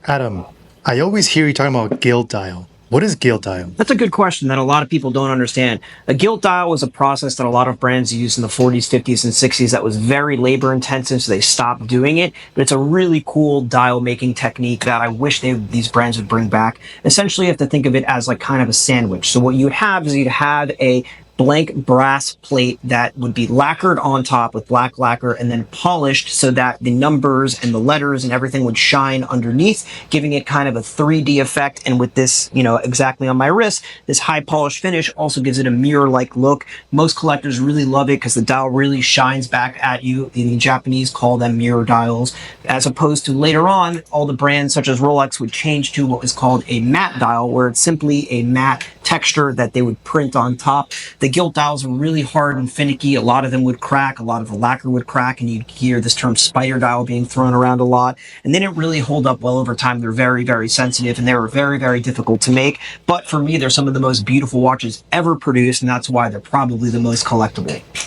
Adam, I always hear you talking about Gilt dial. What is Gilt dial? That's a good question that a lot of people don't understand. A gilt dial was a process that a lot of brands used in the 40s, 50s, and 60s that was very labor intensive, so they stopped doing it. But it's a really cool dial making technique that I wish these brands would bring back. Essentially, you have to think of it as like kind of a sandwich. So what you'd have is you'd have a blank brass plate that would be lacquered on top with black lacquer and then polished so that the numbers and the letters and everything would shine underneath, giving it kind of a 3D effect. And with this, exactly on my wrist, this high polished finish also gives it a mirror-like look. Most collectors really love it because the dial really shines back at you. The Japanese call them mirror dials, as opposed to later on, all the brands such as Rolex would change to what was called a matte dial, where it's simply a matte texture that they would print on top. The gilt dials are really hard and finicky. A lot of them would crack, a lot of the lacquer would crack, and you'd hear this term spider dial being thrown around a lot. And they didn't really hold up well over time. They're very, very sensitive, and they were very, very difficult to make. But for me, they're some of the most beautiful watches ever produced, and that's why they're probably the most collectible.